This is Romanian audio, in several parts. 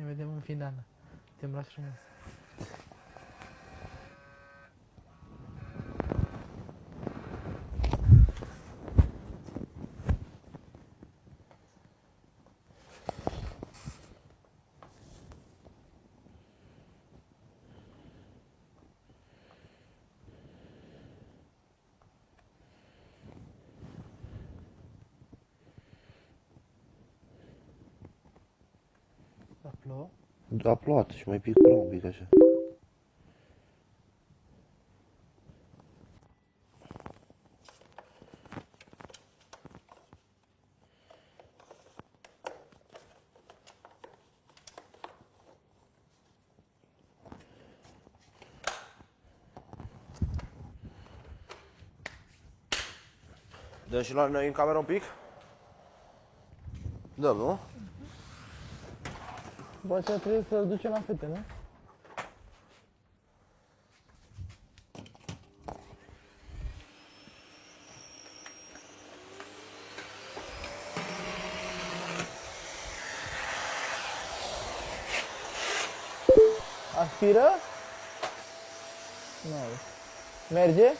Ne vedem în finală. Te îmbraci frumos. A plouă? A plouat și mai picură un pic așa. Dăm și la noi în cameră un pic? Dăm, nu? După aceea trebuie să-l ducem la fete, nu? Aspiră? Nu. Merge?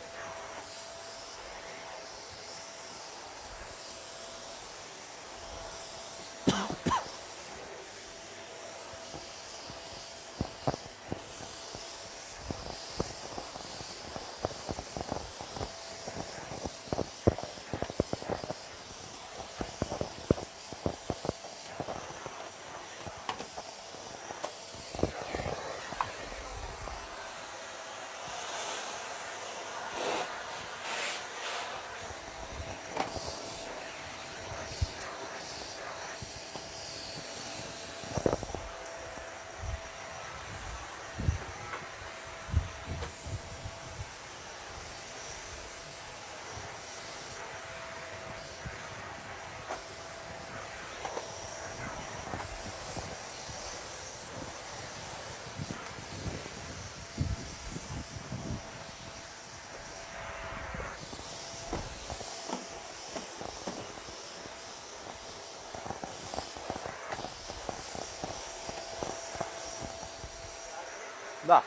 Da.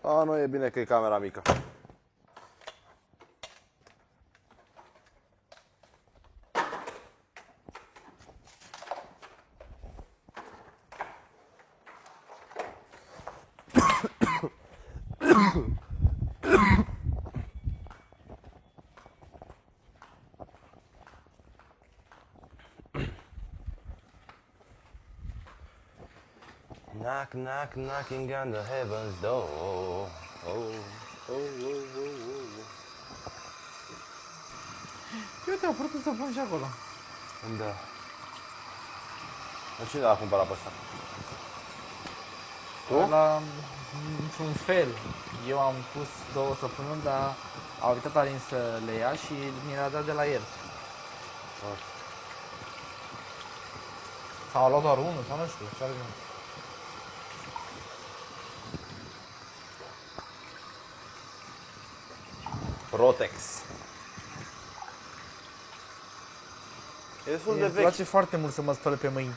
A, nu e bine că e camera mică. Knock, knock, knocking on the heaven's door. Oh, oh, oh, oh, oh. Eu te-au putut să pun și acolo. Da. Dar cine l-a cumpărat pe ăsta? Tu? La, într-un fel. Eu am pus 2 săptămâni, dar a uitat Alin să le ia și mi le-a dat de la el. Sau a luat doar unul, sau nu știu, ce are. Protex. E destul de Îmi vechi. place foarte mult să mă spăl pe mâini.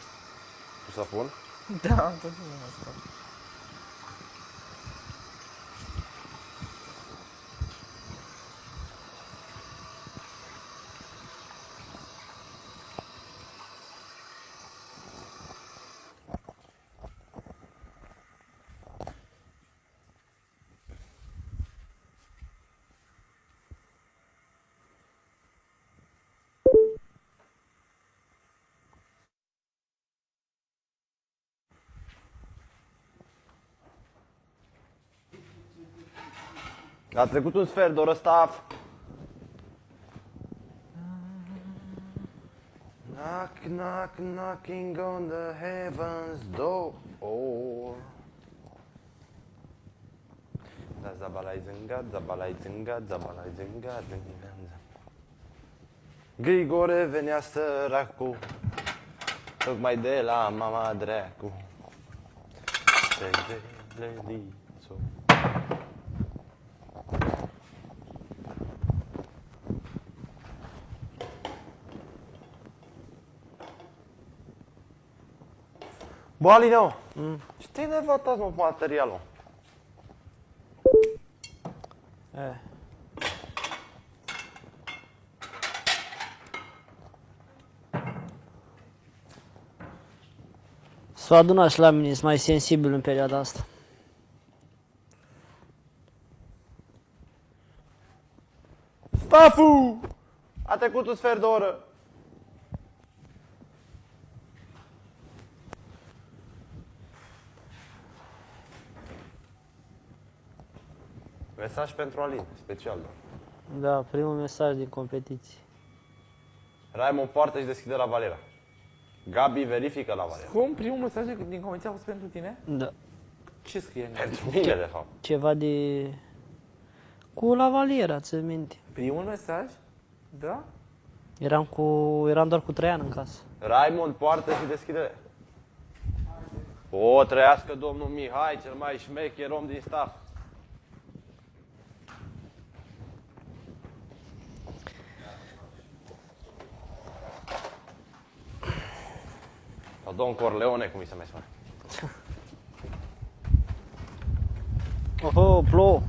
Cu sapun? Da, tot mă spăl. A trecut un sfert de oră, staff. Knock, knock, knocking on the heaven's door. zabalai zângat, zabalai zângat, zabalai zângat. Grigore venea săracu, tocmai de la mama dracu. Lelițo. Bă, Alineo, știi de votat, mă, materialul? S-o aduna și la mine, sunt mai sensibil în perioada asta. Stafu! A trecut un sfert de oră. Mesaj pentru Alin, special. Da, primul mesaj din competiție. Raimond poartă și deschide la Valera. Gabi verifică la Valera. Cum? Primul mesaj din comisie a fost pentru tine? Da. Ce scrie în el? Pentru mine, de fapt. Ceva de... Cu la Valiera, ți minte. Primul mesaj? Da? Eram doar cu Traian în casă. Raimond poartă și deschide. O, trăiască domnul Mihai, cel mai șmecher om din staff. Sau Don Corleone, cum îi se mai spune. Oho, plouă.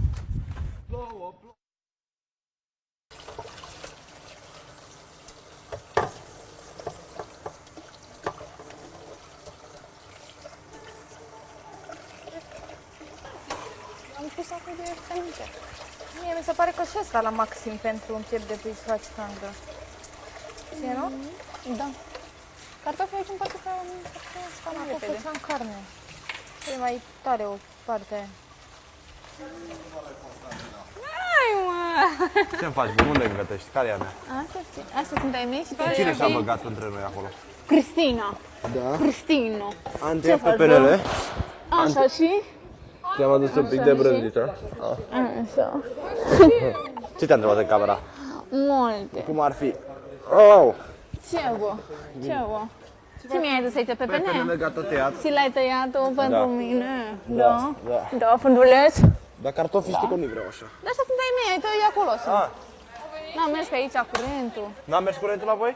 Am pus acolo de cămință. Mie mi se pare că și ăsta la maxim pentru un piept de pui să faci frangă. Ție, nu? Da. Cartofii aici îmi place că Cam acolo făceam carne. E mai tare o parte aia. Hai, mă! Ce-mi faci? Bun, unde îmi gătești? Care e a mea? Astea sunt ai mei și tu Cine ai s-a mei? băgat între noi acolo? Cristina. Da? Cristino. Am Ce faci, pe PNL. Așa și? Ți-am adus un pic de brânziță. Așa. Ce te-a întrebat în camera? Multe. Cum ar fi? Oh! Ce, bă? Ce, bă? Ce mi-ai adus aici, pe pene? gata tăiat. Și l-ai tăiat-o pentru mine? Da. Da. Da, funduleț? Dar cartofii știi că nu-i vreau așa. Dar astea sunt ai mei, ai tăi acolo. Ah, N-am mers pe aici curentul. n-am mers curentul la voi?